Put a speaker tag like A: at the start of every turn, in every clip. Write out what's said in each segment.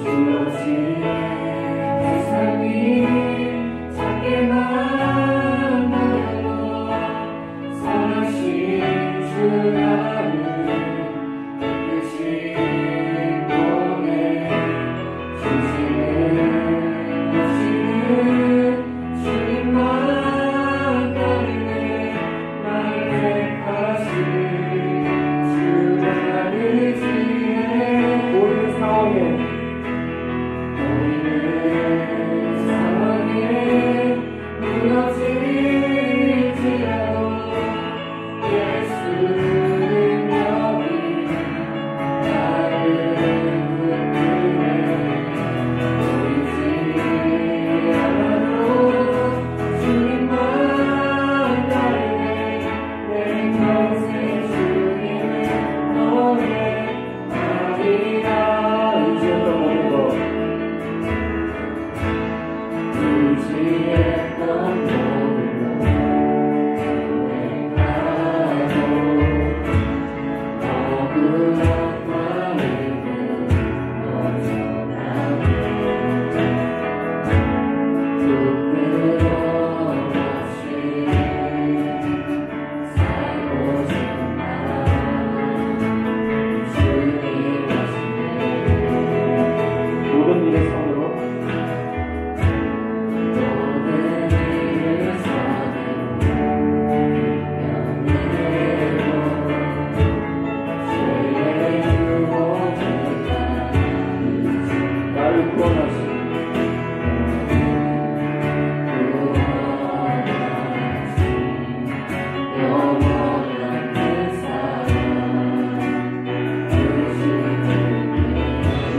A: 주어진 내 삶이 작게만 보여도 선하신 주 나를 깨끗이 보내 주시는 주님만 따르네 날 택하신 주 나를 지혜 모든 상황에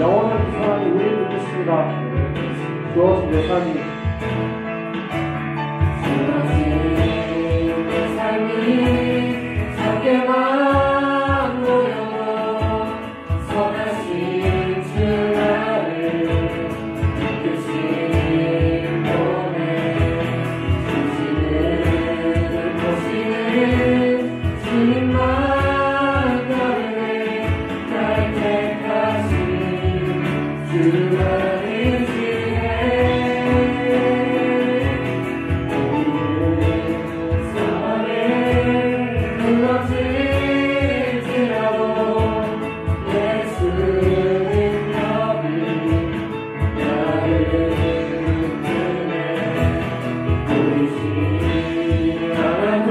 A: 영원한 사랑이 우리를 믿습니다. 주어진 내 삶이 주어진 내 삶이 작게만 보여도 선하신 주 나를 깨끗이 보내 보시는 주님만 따르네 날 택하신 주 나를 지혜 모든 상황에 무너질지라도 예수님 너비 나를 이끄네 보이지 않아도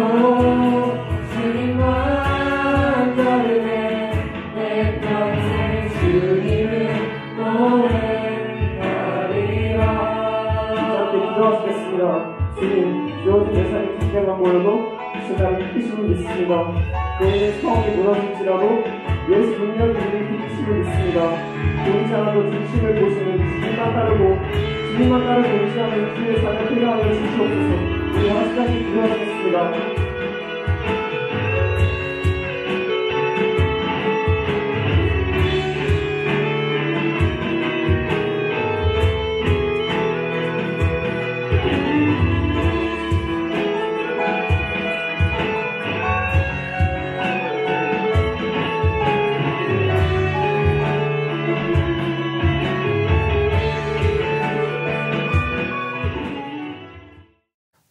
A: 주님만 따르네 내 평생 주님을 주님, 주어진 내 삶이 작게만 보여도 주님을 크심을 믿습니다. 너희의 성이 무너질지라도 예수 분명히 우리를 크심을 믿습니다. 보이지 않아도 중심을 보시는 주님만 따르고 주님만 따르고 의지하는 주의 삶을 필요하여 주시옵소서. 우리 한 시간씩 기도하겠습니다.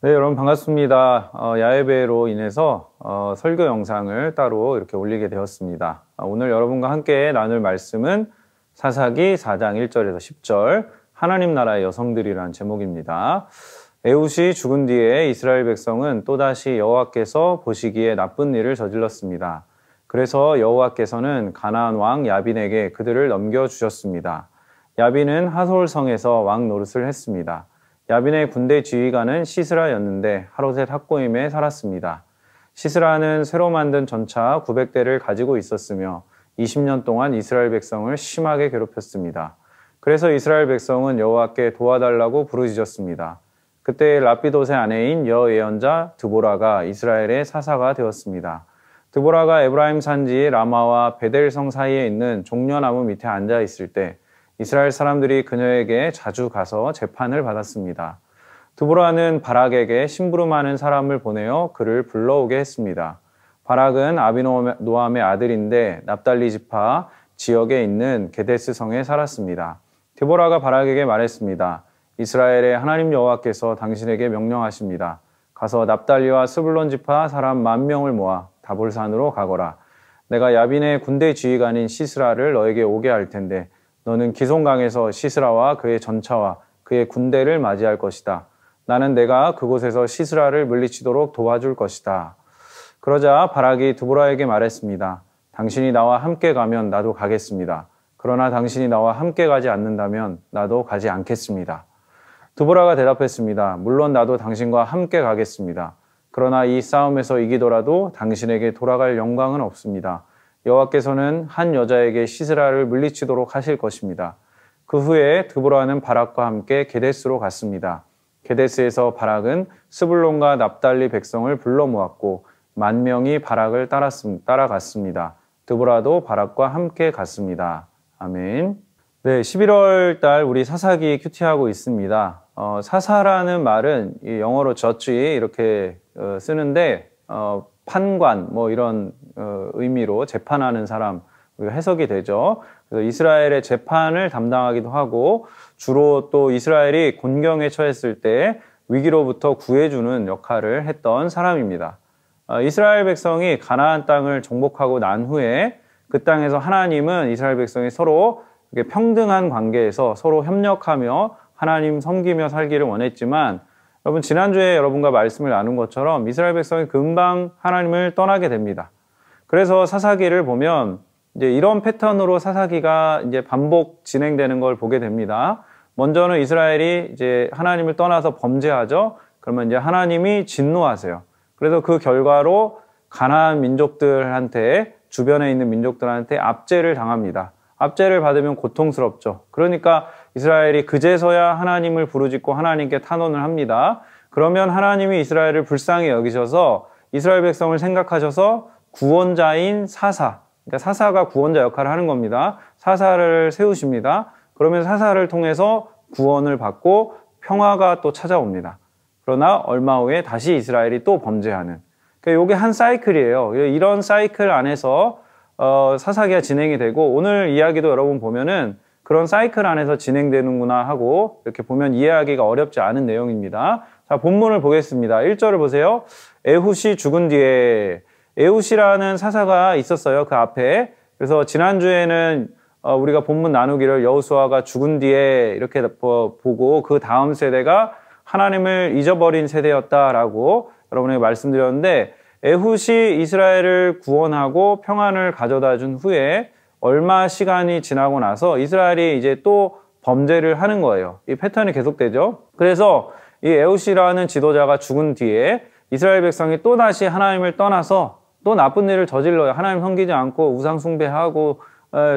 B: 네, 여러분 반갑습니다. 야외배로 인해서 설교 영상을 따로 이렇게 올리게 되었습니다. 오늘 여러분과 함께 나눌 말씀은 사사기 4장 1절에서 10절 하나님 나라의 여성들이라는 제목입니다. 에훗이 죽은 뒤에 이스라엘 백성은 또다시 여호와께서 보시기에 나쁜 일을 저질렀습니다. 그래서 여호와께서는 가나안 왕 야빈에게 그들을 넘겨주셨습니다. 야빈은 하솔성에서 왕 노릇을 했습니다. 야빈의 군대 지휘관은 시스라였는데 하롯의 학고임에 살았습니다. 시스라는 새로 만든 전차 900대를 가지고 있었으며 20년 동안 이스라엘 백성을 심하게 괴롭혔습니다. 그래서 이스라엘 백성은 여호와께 도와달라고 부르짖었습니다. 그때 라피돗의 아내인 여예언자 드보라가 이스라엘의 사사가 되었습니다. 드보라가 에브라임 산지 라마와 베델성 사이에 있는 종려나무 밑에 앉아 있을 때 이스라엘 사람들이 그녀에게 자주 가서 재판을 받았습니다. 드보라는 바락에게 심부름하는 사람을 보내어 그를 불러오게 했습니다. 바락은 아비노암의 아들인데 납달리 지파 지역에 있는 게데스 성에 살았습니다. 드보라가 바락에게 말했습니다. 이스라엘의 하나님 여호와께서 당신에게 명령하십니다. 가서 납달리와 스불론 지파 사람 10,000명을 모아 다볼산으로 가거라. 내가 야빈의 군대 지휘관인 시스라를 너에게 오게 할 텐데 너는 기송강에서 시스라와 그의 전차와 그의 군대를 맞이할 것이다. 나는 내가 그곳에서 시스라를 물리치도록 도와줄 것이다. 그러자 바락이 드보라에게 말했습니다. 당신이 나와 함께 가면 나도 가겠습니다. 그러나 당신이 나와 함께 가지 않는다면 나도 가지 않겠습니다. 드보라가 대답했습니다. 물론 나도 당신과 함께 가겠습니다. 그러나 이 싸움에서 이기더라도 당신에게 돌아갈 영광은 없습니다. 여호와께서는 한 여자에게 시스라를 물리치도록 하실 것입니다. 그 후에 드보라는 바락과 함께 게데스로 갔습니다. 게데스에서 바락은 스불론과 납달리 백성을 불러 모았고 10,000명이 바락을 따라갔습니다. 드보라도 바락과 함께 갔습니다. 아멘. 네, 11월 달 우리 사사기 큐티하고 있습니다. 사사라는 말은 영어로 저지 이렇게 쓰는데 판관 뭐 이런 의미로 재판하는 사람 해석이 되죠. 그래서 이스라엘의 재판을 담당하기도 하고 주로 또 이스라엘이 곤경에 처했을 때 위기로부터 구해주는 역할을 했던 사람입니다. 이스라엘 백성이 가나안 땅을 정복하고 난 후에 그 땅에서 하나님은 이스라엘 백성이 서로 평등한 관계에서 서로 협력하며 하나님 섬기며 살기를 원했지만 여러분 지난주에 여러분과 말씀을 나눈 것처럼 이스라엘 백성이 금방 하나님을 떠나게 됩니다. 그래서 사사기를 보면 이제 이런 패턴으로 사사기가 이제 반복 진행되는 걸 보게 됩니다. 먼저는 이스라엘이 이제 하나님을 떠나서 범죄하죠. 그러면 이제 하나님이 진노하세요. 그래서 그 결과로 가나안 민족들한테 주변에 있는 민족들한테 압제를 당합니다. 압제를 받으면 고통스럽죠. 그러니까 이스라엘이 그제서야 하나님을 부르짖고 하나님께 탄원을 합니다. 그러면 하나님이 이스라엘을 불쌍히 여기셔서 이스라엘 백성을 생각하셔서 구원자인 사사, 그러니까 사사가 구원자 역할을 하는 겁니다. 사사를 세우십니다. 그러면 사사를 통해서 구원을 받고 평화가 또 찾아옵니다. 그러나 얼마 후에 다시 이스라엘이 또 범죄하는, 그러니까 이게 한 사이클이에요. 이런 사이클 안에서 사사기가 진행이 되고 오늘 이야기도 여러분 보면은 그런 사이클 안에서 진행되는구나 하고 이렇게 보면 이해하기가 어렵지 않은 내용입니다. 자, 본문을 보겠습니다. 1절을 보세요. 에훗이 죽은 뒤에, 에훗이라는 사사가 있었어요. 그 앞에. 그래서 지난주에는 우리가 본문 나누기를 여호수아가 죽은 뒤에 이렇게 보고 그 다음 세대가 하나님을 잊어버린 세대였다라고 여러분에게 말씀드렸는데 에훗이 이스라엘을 구원하고 평안을 가져다 준 후에 얼마 시간이 지나고 나서 이스라엘이 이제 또 범죄를 하는 거예요. 이 패턴이 계속되죠. 그래서 이 에훗이라는 지도자가 죽은 뒤에 이스라엘 백성이 또 다시 하나님을 떠나서 또 나쁜 일을 저질러요. 하나님 섬기지 않고 우상 숭배하고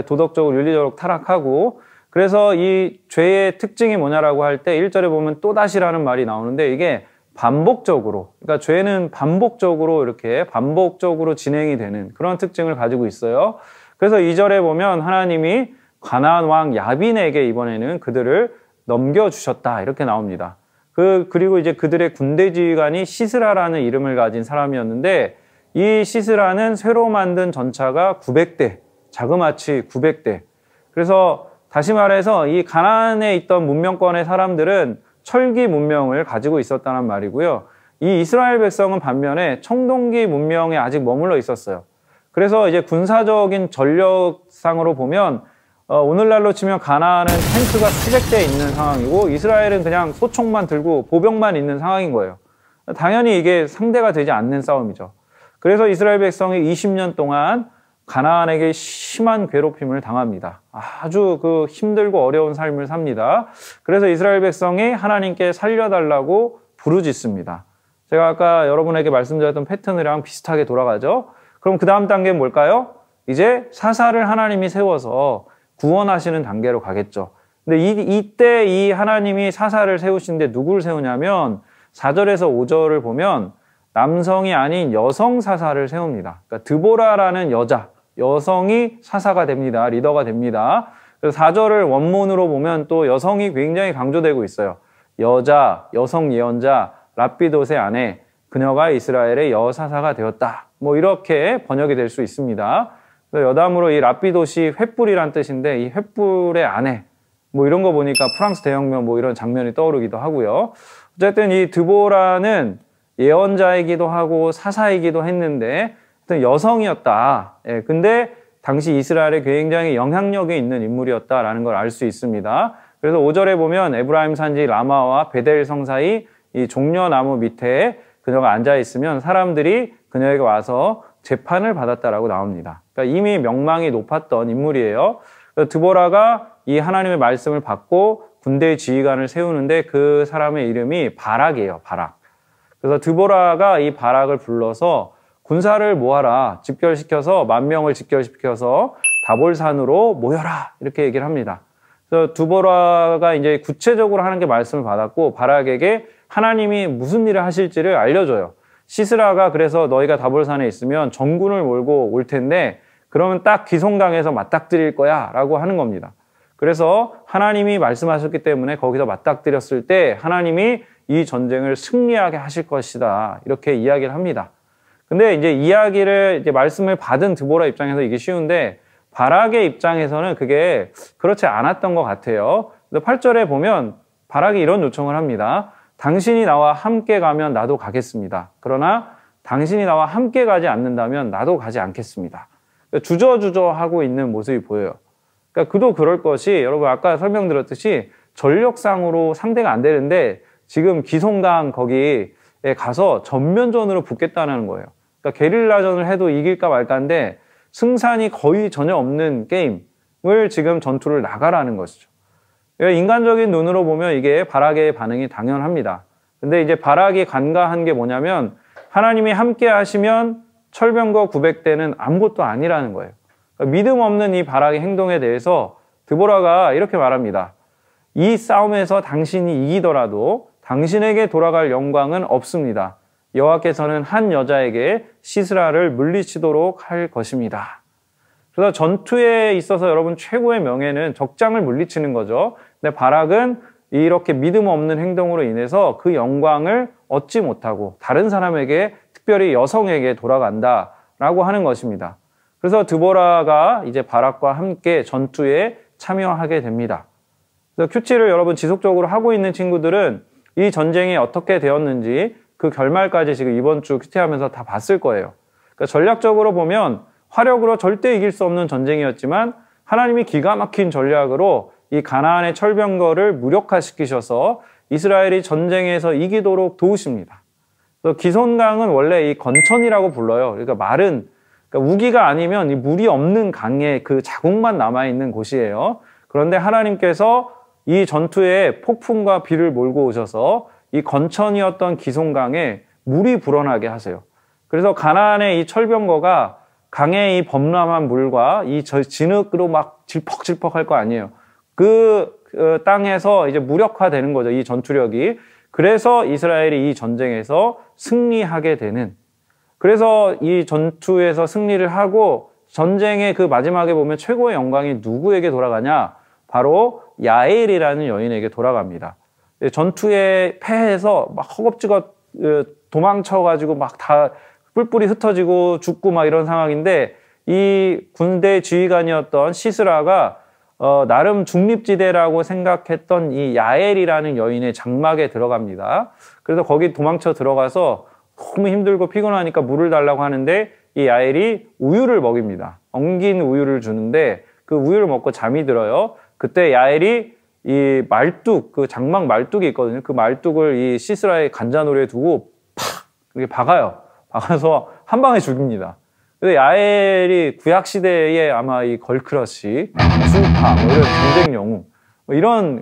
B: 도덕적으로 윤리적으로 타락하고, 그래서 이 죄의 특징이 뭐냐라고 할 때 1절에 보면 또 다시라는 말이 나오는데 이게 반복적으로, 그러니까 죄는 반복적으로 이렇게 반복적으로 진행이 되는 그런 특징을 가지고 있어요. 그래서 2절에 보면 하나님이 가나안 왕 야빈에게 이번에는 그들을 넘겨주셨다 이렇게 나옵니다. 그리고 이제 그들의 군대 지휘관이 시스라라는 이름을 가진 사람이었는데 이 시스라는 새로 만든 전차가 900대, 자그마치 900대. 그래서 다시 말해서 이 가나안에 있던 문명권의 사람들은 철기 문명을 가지고 있었다는 말이고요. 이 이스라엘 백성은 반면에 청동기 문명에 아직 머물러 있었어요. 그래서 이제 군사적인 전력상으로 보면 오늘날로 치면 가나안은 탱크가 수백 대 있는 상황이고 이스라엘은 그냥 소총만 들고 보병만 있는 상황인 거예요. 당연히 이게 상대가 되지 않는 싸움이죠. 그래서 이스라엘 백성이 20년 동안 가나안에게 심한 괴롭힘을 당합니다. 아주 그 힘들고 어려운 삶을 삽니다. 그래서 이스라엘 백성이 하나님께 살려달라고 부르짖습니다. 제가 아까 여러분에게 말씀드렸던 패턴이랑 비슷하게 돌아가죠. 그럼 그 다음 단계는 뭘까요? 이제 사사를 하나님이 세워서 구원하시는 단계로 가겠죠. 근데 이때 이 하나님이 사사를 세우시는데 누구를 세우냐면 4절에서 5절을 보면 남성이 아닌 여성 사사를 세웁니다. 그러니까 드보라라는 여성이 사사가 됩니다. 리더가 됩니다. 그래서 4절을 원문으로 보면 또 여성이 굉장히 강조되고 있어요. 여성 예언자, 랍비돗의 아내, 그녀가 이스라엘의 여사사가 되었다. 뭐 이렇게 번역이 될 수 있습니다. 여담으로 이 랍비돗이 횃불이란 뜻인데 이 횃불의 아내, 뭐 이런 거 보니까 프랑스 대혁명 뭐 이런 장면이 떠오르기도 하고요. 어쨌든 이 드보라는 예언자이기도 하고 사사이기도 했는데 여성이었다. 예, 근데 당시 이스라엘에 굉장히 영향력이 있는 인물이었다라는 걸 알 수 있습니다. 그래서 5절에 보면 에브라임 산지 라마와 베델 성 사이 이 종려나무 밑에 그녀가 앉아 있으면 사람들이 그녀에게 와서 재판을 받았다라고 나옵니다. 그러니까 이미 명망이 높았던 인물이에요. 그래서 드보라가 이 하나님의 말씀을 받고 군대의 지휘관을 세우는데 그 사람의 이름이 바락이에요. 바락. 그래서 드보라가 이 바락을 불러서 군사를 모아라. 집결시켜서 10,000명을 집결시켜서 다볼산으로 모여라. 이렇게 얘기를 합니다. 그래서 드보라가 이제 구체적으로 하나님께 말씀을 받았고 바락에게 하나님이 무슨 일을 하실지를 알려줘요. 시스라가 그래서 너희가 다볼산에 있으면 전군을 몰고 올 텐데 그러면 딱 기송강에서 맞닥뜨릴 거야 라고 하는 겁니다. 그래서 하나님이 말씀하셨기 때문에 거기서 맞닥뜨렸을 때 하나님이 이 전쟁을 승리하게 하실 것이다. 이렇게 이야기를 합니다. 근데 이제 이제 말씀을 받은 드보라 입장에서 이게 쉬운데 바락의 입장에서는 그게 그렇지 않았던 것 같아요. 8절에 보면 바락이 이런 요청을 합니다. 당신이 나와 함께 가면 나도 가겠습니다. 그러나 당신이 나와 함께 가지 않는다면 나도 가지 않겠습니다. 주저주저하고 있는 모습이 보여요. 그러니까 그도 그럴 것이 여러분 아까 설명드렸듯이 전력상으로 상대가 안 되는데 지금 기송강 거기에 가서 전면전으로 붙겠다는 거예요. 그러니까 게릴라전을 해도 이길까 말까인데 승산이 거의 전혀 없는 게임을 지금 전투를 나가라는 것이죠. 인간적인 눈으로 보면 이게 바락의 반응이 당연합니다. 근데 이제 바락이 간과한 게 뭐냐면 하나님이 함께 하시면 철병거 900대는 아무것도 아니라는 거예요. 그러니까 믿음 없는 이 바락의 행동에 대해서 드보라가 이렇게 말합니다. 이 싸움에서 당신이 이기더라도 당신에게 돌아갈 영광은 없습니다. 여호와께서는 한 여자에게 시스라를 물리치도록 할 것입니다. 그래서 전투에 있어서 여러분 최고의 명예는 적장을 물리치는 거죠. 근데 바락은 이렇게 믿음 없는 행동으로 인해서 그 영광을 얻지 못하고 다른 사람에게 특별히 여성에게 돌아간다라고 하는 것입니다. 그래서 드보라가 이제 바락과 함께 전투에 참여하게 됩니다. 그래서 큐티를 여러분 지속적으로 하고 있는 친구들은 이 전쟁이 어떻게 되었는지 그 결말까지 지금 이번 주 큐티하면서 다 봤을 거예요. 그러니까 전략적으로 보면 화력으로 절대 이길 수 없는 전쟁이었지만 하나님이 기가 막힌 전략으로 이 가나안의 철병거를 무력화시키셔서 이스라엘이 전쟁에서 이기도록 도우십니다. 그래서 기손강은 원래 이 건천이라고 불러요. 그러니까 마른, 그러니까 우기가 아니면 이 물이 없는 강에 그 자국만 남아있는 곳이에요. 그런데 하나님께서 이 전투에 폭풍과 비를 몰고 오셔서 이 건천이었던 기손강에 물이 불어나게 하세요. 그래서 가나안의 이 철병거가 강의 이 범람한 물과 이 진흙으로 막 질퍽질퍽 할 거 아니에요. 그 땅에서 이제 무력화되는 거죠. 이 전투력이. 그래서 이스라엘이 이 전쟁에서 승리하게 되는. 그래서 이 전투에서 승리를 하고 전쟁의 그 마지막에 보면 최고의 영광이 누구에게 돌아가냐? 바로 야엘이라는 여인에게 돌아갑니다. 전투에 패해서 막 허겁지겁 도망쳐가지고 막 다 뿔뿔이 흩어지고 죽고 막 이런 상황인데 이 군대 지휘관이었던 시스라가 나름 중립지대라고 생각했던 이 야엘이라는 여인의 장막에 들어갑니다. 그래서 거기 도망쳐 들어가서 너무 힘들고 피곤하니까 물을 달라고 하는데 이 야엘이 우유를 먹입니다. 엉긴 우유를 주는데 그 우유를 먹고 잠이 들어요. 그때 야엘이 이 말뚝, 그 장막 말뚝이 있거든요. 그 말뚝을 이 시스라의 간자노리에 두고 팍! 이렇게 박아요. 박아서 한 방에 죽입니다. 그래서 야엘이 구약시대에 아마 이 걸크러쉬, 수파, 뭐 이런 전쟁 영웅, 뭐 이런,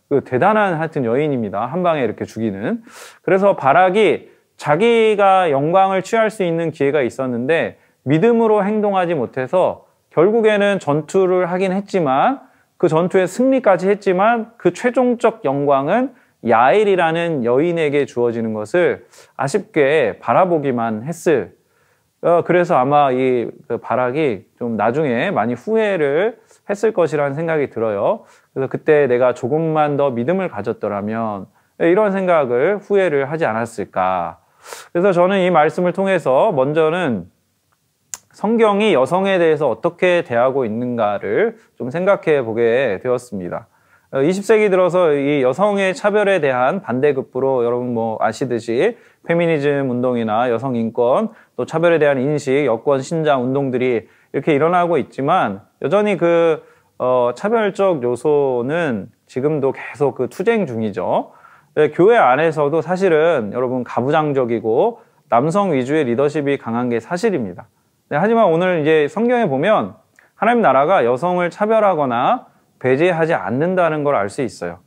B: 그 대단한 하여튼 여인입니다. 한 방에 이렇게 죽이는. 그래서 바락이 자기가 영광을 취할 수 있는 기회가 있었는데 믿음으로 행동하지 못해서 결국에는 전투를 하긴 했지만 그 전투에 승리까지 했지만 그 최종적 영광은 야엘이라는 여인에게 주어지는 것을 아쉽게 바라보기만 했을. 그래서 아마 이 바락이 좀 나중에 많이 후회를 했을 것이라는 생각이 들어요. 그래서 그때 내가 조금만 더 믿음을 가졌더라면 이런 생각을 후회를 하지 않았을까. 그래서 저는 이 말씀을 통해서 먼저는 성경이 여성에 대해서 어떻게 대하고 있는가를 좀 생각해 보게 되었습니다. 20세기 들어서 이 여성의 차별에 대한 반대급부로 여러분 뭐 아시듯이 페미니즘 운동이나 여성 인권, 또 차별에 대한 인식, 여권 신장 운동들이 이렇게 일어나고 있지만 여전히 그 차별적 요소는 지금도 계속 그 투쟁 중이죠. 교회 안에서도 사실은 여러분 가부장적이고 남성 위주의 리더십이 강한 게 사실입니다. 하지만 오늘 이제 성경에 보면 하나님 나라가 여성을 차별하거나 배제하지 않는다는 걸 알 수 있어요.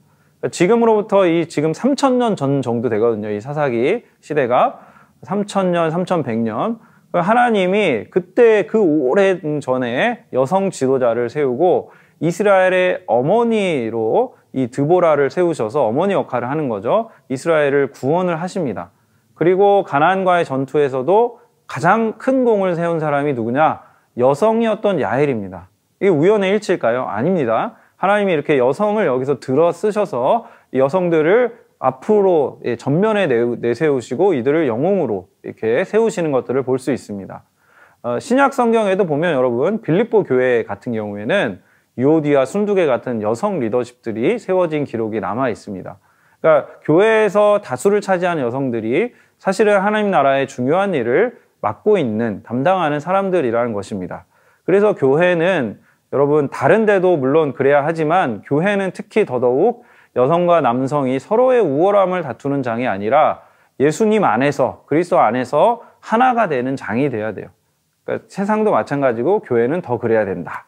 B: 지금으로부터 지금 3000년 전 정도 되거든요. 이 사사기 시대가 3000년, 3100년. 하나님이 그때 그 오랜 전에 여성 지도자를 세우고 이스라엘의 어머니로 이 드보라를 세우셔서 어머니 역할을 하는 거죠. 이스라엘을 구원을 하십니다. 그리고 가나안과의 전투에서도 가장 큰 공을 세운 사람이 누구냐? 여성이었던 야엘입니다. 이게 우연의 일치일까요? 아닙니다. 하나님이 이렇게 여성을 여기서 들어 쓰셔서 여성들을 앞으로 전면에 내세우시고 이들을 영웅으로 이렇게 세우시는 것들을 볼 수 있습니다. 신약 성경에도 보면 여러분 빌립보 교회 같은 경우에는 유오디아, 순두계 같은 여성 리더십들이 세워진 기록이 남아 있습니다. 그러니까 교회에서 다수를 차지하는 여성들이 사실은 하나님 나라의 중요한 일을 맡고 있는, 담당하는 사람들이라는 것입니다. 그래서 교회는 여러분 다른 데도 물론 그래야 하지만 교회는 특히 더더욱 여성과 남성이 서로의 우월함을 다투는 장이 아니라 예수님 안에서, 그리스도 안에서 하나가 되는 장이 돼야 돼요. 그러니까 세상도 마찬가지고 교회는 더 그래야 된다.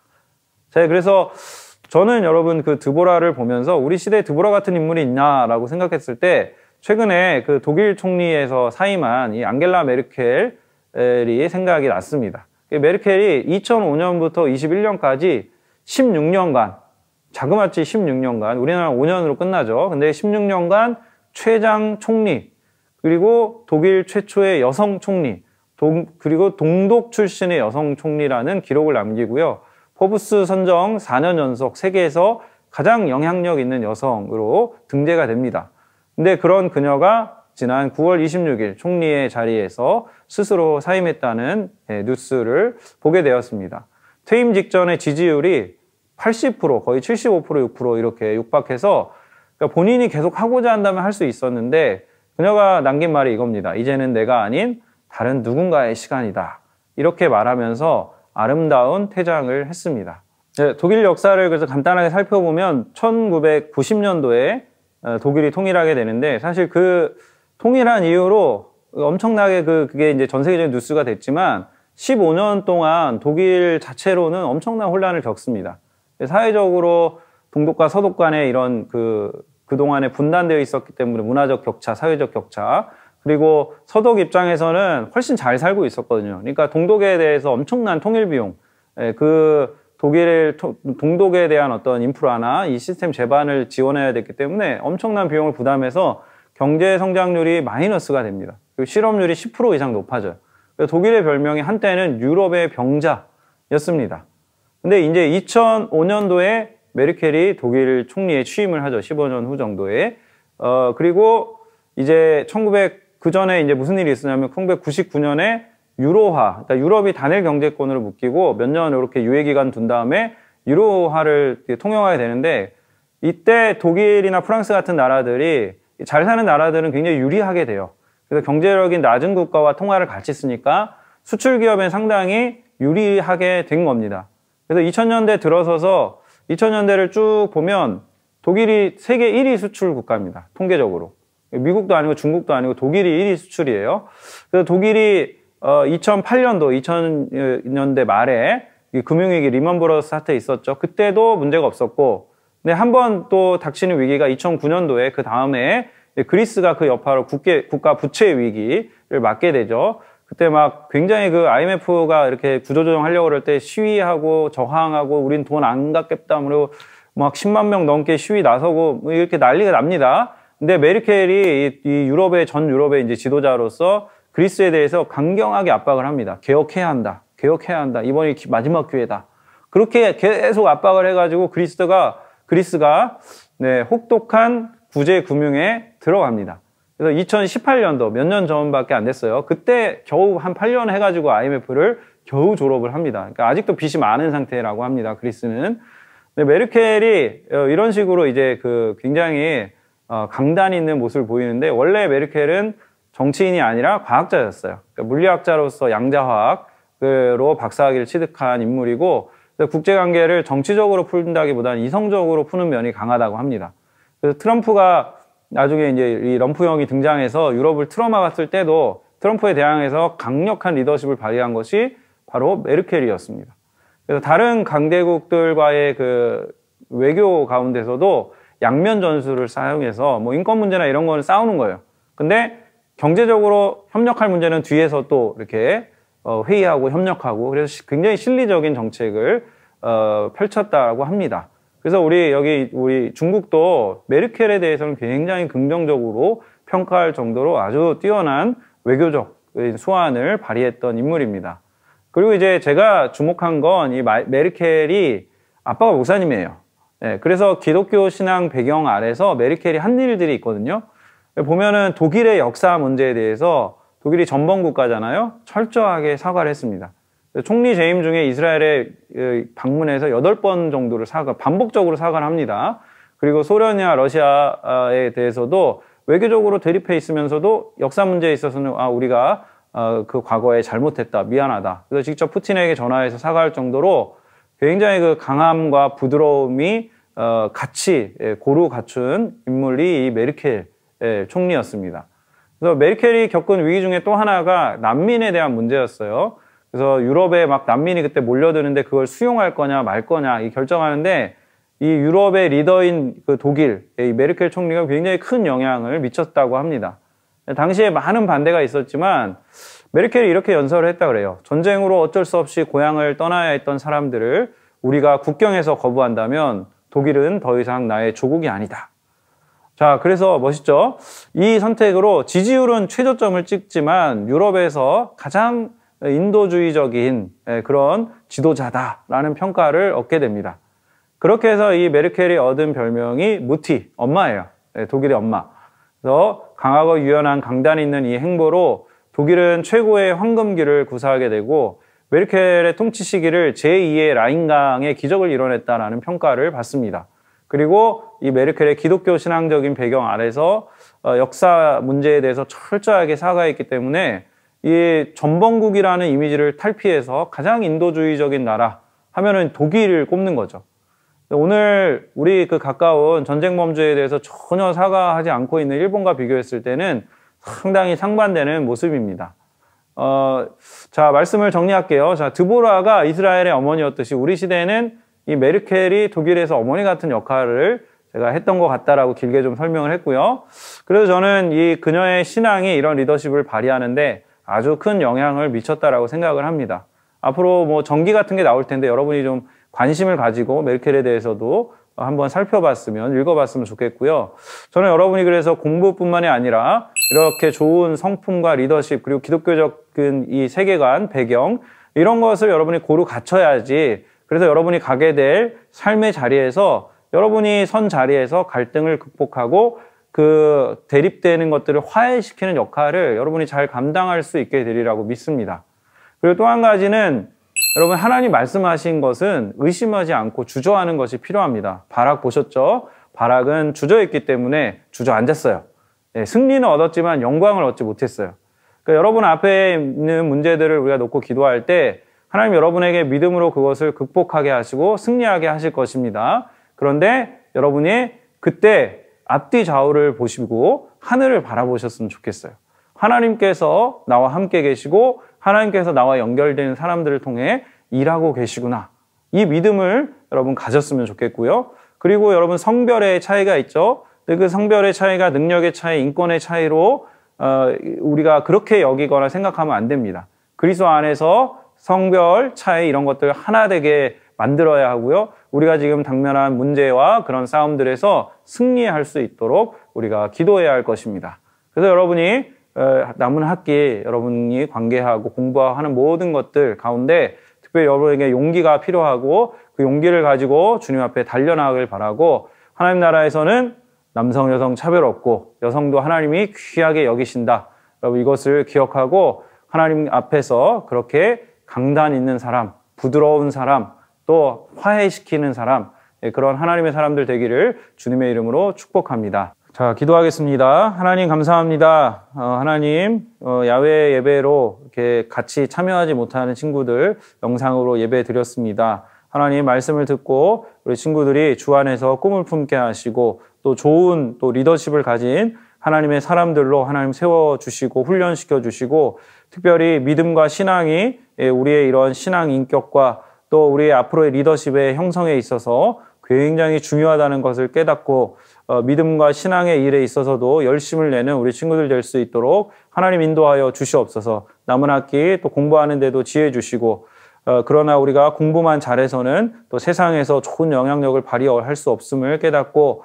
B: 자, 그래서 저는 여러분 그 드보라를 보면서 우리 시대에 드보라 같은 인물이 있냐라고 생각했을 때 최근에 그 독일 총리에서 사임한 이 앙겔라 메르켈이 생각이 났습니다. 메르켈이 2005년부터 21년까지 16년간, 자그마치 16년간, 우리나라 5년으로 끝나죠. 근데 16년간 최장 총리, 그리고 독일 최초의 여성 총리, 그리고 동독 출신의 여성 총리라는 기록을 남기고요. 포브스 선정 4년 연속 세계에서 가장 영향력 있는 여성으로 등재가 됩니다. 근데 그런 그녀가 지난 9월 26일 총리의 자리에서 스스로 사임했다는 뉴스를 보게 되었습니다. 퇴임 직전에 지지율이 80%, 거의 75%, 6% 이렇게 육박해서 그러니까 본인이 계속 하고자 한다면 할 수 있었는데 그녀가 남긴 말이 이겁니다. 이제는 내가 아닌 다른 누군가의 시간이다. 이렇게 말하면서 아름다운 퇴장을 했습니다. 독일 역사를 그래서 간단하게 살펴보면 1990년도에 독일이 통일하게 되는데 사실 그 통일한 이후로 엄청나게 그게 이제 전 세계적인 뉴스가 됐지만 15년 동안 독일 자체로는 엄청난 혼란을 겪습니다. 사회적으로 동독과 서독 간의 이런 그동안에 분단되어 있었기 때문에 문화적 격차, 사회적 격차, 그리고 서독 입장에서는 훨씬 잘 살고 있었거든요. 그러니까 동독에 대해서 엄청난 통일 비용, 그 동독에 대한 어떤 인프라나 이 시스템 제반을 지원해야 됐기 때문에 엄청난 비용을 부담해서 경제 성장률이 마이너스가 됩니다. 그리고 실업률이 10% 이상 높아져요. 그래서 독일의 별명이 한때는 유럽의 병자였습니다. 근데 이제 2005년도에 메르켈이 독일 총리에 취임을 하죠. 15년 후 정도에. 그리고 이제 그 전에 이제 무슨 일이 있었냐면 1999년에 유로화, 그러니까 유럽이 단일 경제권으로 묶이고 몇 년 이렇게 유예 기간 둔 다음에 유로화를 통용하게 되는데 이때 독일이나 프랑스 같은 나라들이 잘 사는 나라들은 굉장히 유리하게 돼요. 그래서 경제력이 낮은 국가와 통화를 같이 쓰니까 수출 기업엔 상당히 유리하게 된 겁니다. 그래서 2000년대 들어서서 2000년대를 쭉 보면 독일이 세계 1위 수출 국가입니다. 통계적으로. 미국도 아니고 중국도 아니고 독일이 1위 수출이에요. 그래서 독일이 2008년도, 2000년대 말에 금융위기 리먼 브러더스 사태 있었죠. 그때도 문제가 없었고, 근데 한 번 또 닥치는 위기가 2009년도에 그 다음에 그리스가 그 여파로 국가 부채 위기를 맞게 되죠. 그때 막 굉장히 그 IMF가 이렇게 구조조정하려고 그럴 때 시위하고 저항하고 우린 돈 안 갚겠다. 그리고 막 10만 명 넘게 시위 나서고 뭐 이렇게 난리가 납니다. 근데 메르켈이 전 유럽의 이제 지도자로서 그리스에 대해서 강경하게 압박을 합니다. 개혁해야 한다. 개혁해야 한다. 이번이 마지막 기회다. 그렇게 계속 압박을 해가지고 그리스가 혹독한 구제 금융에 들어갑니다. 그래서 2018년도 몇 년 전밖에 안 됐어요. 그때 겨우 한 8년 해가지고 IMF를 겨우 졸업을 합니다. 그러니까 아직도 빚이 많은 상태라고 합니다. 그리스는. 근데 메르켈이 이런 식으로 이제 굉장히 강단 있는 모습을 보이는데 원래 메르켈은 정치인이 아니라 과학자였어요. 그러니까 물리학자로서 양자화학으로 박사학위를 취득한 인물이고 국제관계를 정치적으로 푼다기보다는 이성적으로 푸는 면이 강하다고 합니다. 그래서 트럼프가 나중에 이제 이 럼프형이 등장해서 유럽을 틀어막았을 때도 트럼프에 대항해서 강력한 리더십을 발휘한 것이 바로 메르켈이었습니다. 그래서 다른 강대국들과의 그 외교 가운데서도 양면 전술을 사용해서 뭐 인권 문제나 이런 거는 싸우는 거예요. 근데 경제적으로 협력할 문제는 뒤에서 또 이렇게 회의하고 협력하고 그래서 굉장히 실리적인 정책을 펼쳤다고 합니다. 그래서 우리 중국도 메르켈에 대해서는 굉장히 긍정적으로 평가할 정도로 아주 뛰어난 외교적 수완을 발휘했던 인물입니다. 그리고 이제 제가 주목한 건 이 메르켈이 아빠가 목사님이에요. 네, 그래서 기독교 신앙 배경 아래서 메르켈이 한 일들이 있거든요. 보면은 독일의 역사 문제에 대해서 독일이 전범 국가잖아요. 철저하게 사과를 했습니다. 총리 재임 중에 이스라엘에 방문해서 8번 정도를 반복적으로 사과를 합니다. 그리고 소련이나 러시아에 대해서도 외교적으로 대립해 있으면서도 역사 문제에 있어서는 우리가 그 과거에 잘못했다, 미안하다. 그래서 직접 푸틴에게 전화해서 사과할 정도로 굉장히 그 강함과 부드러움이 같이 고루 갖춘 인물이 이 메르켈 총리였습니다. 그래서 메르켈이 겪은 위기 중에 또 하나가 난민에 대한 문제였어요. 그래서 유럽에 막 난민이 그때 몰려드는데 그걸 수용할 거냐 말 거냐 결정하는데 이 유럽의 리더인 그 독일, 이 메르켈 총리가 굉장히 큰 영향을 미쳤다고 합니다. 당시에 많은 반대가 있었지만 메르켈이 이렇게 연설을 했다 그래요. 전쟁으로 어쩔 수 없이 고향을 떠나야 했던 사람들을 우리가 국경에서 거부한다면 독일은 더 이상 나의 조국이 아니다. 자, 그래서 멋있죠? 이 선택으로 지지율은 최저점을 찍지만 유럽에서 가장 인도주의적인 그런 지도자다라는 평가를 얻게 됩니다. 그렇게 해서 이 메르켈이 얻은 별명이 무티, 엄마예요. 독일의 엄마. 그래서 강하고 유연한 강단 있는 이 행보로 독일은 최고의 황금기를 구사하게 되고 메르켈의 통치 시기를 제2의 라인강의 기적을 이뤄냈다라는 평가를 받습니다. 그리고 이 메르켈의 기독교 신앙적인 배경 아래서 역사 문제에 대해서 철저하게 사과했기 때문에 이 전범국이라는 이미지를 탈피해서 가장 인도주의적인 나라 하면은 독일을 꼽는 거죠. 오늘 우리 그 가까운 전쟁 범죄에 대해서 전혀 사과하지 않고 있는 일본과 비교했을 때는 상당히 상반되는 모습입니다. 자, 말씀을 정리할게요. 자, 드보라가 이스라엘의 어머니였듯이 우리 시대에는 이 메르켈이 독일에서 어머니 같은 역할을 제가 했던 것 같다라고 길게 좀 설명을 했고요. 그래서 저는 이 그녀의 신앙이 이런 리더십을 발휘하는데 아주 큰 영향을 미쳤다라고 생각을 합니다. 앞으로 뭐 전기 같은 게 나올 텐데 여러분이 좀 관심을 가지고 메르켈에 대해서도 한번 살펴봤으면, 읽어봤으면 좋겠고요. 저는 여러분이 그래서 공부뿐만이 아니라 이렇게 좋은 성품과 리더십, 그리고 기독교적인 이 세계관, 배경, 이런 것을 여러분이 고루 갖춰야지. 그래서 여러분이 가게 될 삶의 자리에서 여러분이 선 자리에서 갈등을 극복하고 그 대립되는 것들을 화해시키는 역할을 여러분이 잘 감당할 수 있게 되리라고 믿습니다. 그리고 또 한 가지는 여러분, 하나님 말씀하신 것은 의심하지 않고 주저하는 것이 필요합니다. 바락 보셨죠? 바락은 주저했기 때문에 주저앉았어요. 승리는 얻었지만 영광을 얻지 못했어요. 그러니까 여러분 앞에 있는 문제들을 우리가 놓고 기도할 때 하나님 여러분에게 믿음으로 그것을 극복하게 하시고 승리하게 하실 것입니다. 그런데 여러분이 그때 앞뒤 좌우를 보시고 하늘을 바라보셨으면 좋겠어요. 하나님께서 나와 함께 계시고 하나님께서 나와 연결된 사람들을 통해 일하고 계시구나. 이 믿음을 여러분 가졌으면 좋겠고요. 그리고 여러분 성별의 차이가 있죠. 그 성별의 차이가 능력의 차이, 인권의 차이로 우리가 그렇게 여기거나 생각하면 안 됩니다. 그리스도 안에서 성별 차이 이런 것들 하나 되게 만들어야 하고요. 우리가 지금 당면한 문제와 그런 싸움들에서 승리할 수 있도록 우리가 기도해야 할 것입니다. 그래서 여러분이 남은 학기 여러분이 관계하고 공부하는 모든 것들 가운데 특별히 여러분에게 용기가 필요하고 그 용기를 가지고 주님 앞에 달려나가길 바라고 하나님 나라에서는 남성, 여성 차별 없고 여성도 하나님이 귀하게 여기신다. 여러분 이것을 기억하고 하나님 앞에서 그렇게 강단 있는 사람, 부드러운 사람, 또 화해시키는 사람, 그런 하나님의 사람들 되기를 주님의 이름으로 축복합니다. 자, 기도하겠습니다. 하나님 감사합니다. 하나님 야외 예배로 이렇게 같이 참여하지 못하는 친구들 영상으로 예배 드렸습니다. 하나님 말씀을 듣고 우리 친구들이 주 안에서 꿈을 품게 하시고 또 좋은 또 리더십을 가진 하나님의 사람들로 하나님 세워주시고 훈련시켜 주시고 특별히 믿음과 신앙이 우리의 이런 신앙 인격과 또 우리의 앞으로의 리더십의 형성에 있어서 굉장히 중요하다는 것을 깨닫고 믿음과 신앙의 일에 있어서도 열심을 내는 우리 친구들 될 수 있도록 하나님 인도하여 주시옵소서. 남은 학기 또 공부하는 데도 지혜 주시고 그러나 우리가 공부만 잘해서는 또 세상에서 좋은 영향력을 발휘할 수 없음을 깨닫고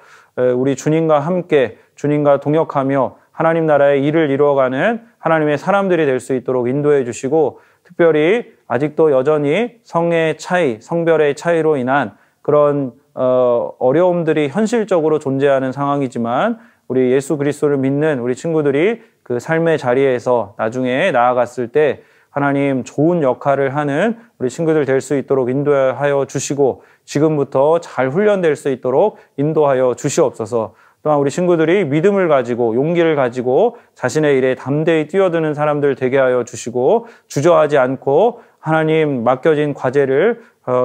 B: 우리 주님과 함께 주님과 동역하며 하나님 나라의 일을 이루어가는 하나님의 사람들이 될 수 있도록 인도해 주시고 특별히 아직도 여전히 성의 차이, 성별의 차이로 인한 그런 어려움들이 현실적으로 존재하는 상황이지만 우리 예수 그리스도를 믿는 우리 친구들이 그 삶의 자리에서 나중에 나아갔을 때 하나님 좋은 역할을 하는 우리 친구들 될 수 있도록 인도하여 주시고 지금부터 잘 훈련될 수 있도록 인도하여 주시옵소서. 또한 우리 친구들이 믿음을 가지고 용기를 가지고 자신의 일에 담대히 뛰어드는 사람들 되게 하여 주시고 주저하지 않고 하나님 맡겨진 과제를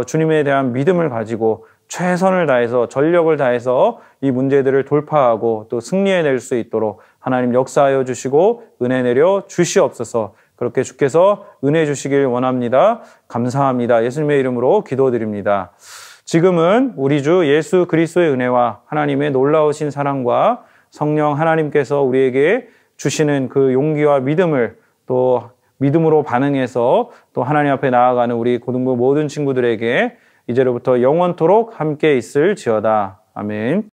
B: 주님에 대한 믿음을 가지고 최선을 다해서 전력을 다해서 이 문제들을 돌파하고 또 승리해낼 수 있도록 하나님 역사하여 주시고 은혜 내려 주시옵소서. 그렇게 주께서 은혜 주시길 원합니다. 감사합니다. 예수님의 이름으로 기도드립니다. 지금은 우리 주 예수 그리스도의 은혜와 하나님의 놀라우신 사랑과 성령 하나님께서 우리에게 주시는 그 용기와 믿음을 또 믿음으로 반응해서 또 하나님 앞에 나아가는 우리 고등부 모든 친구들에게 이제로부터 영원토록 함께 있을지어다. 아멘.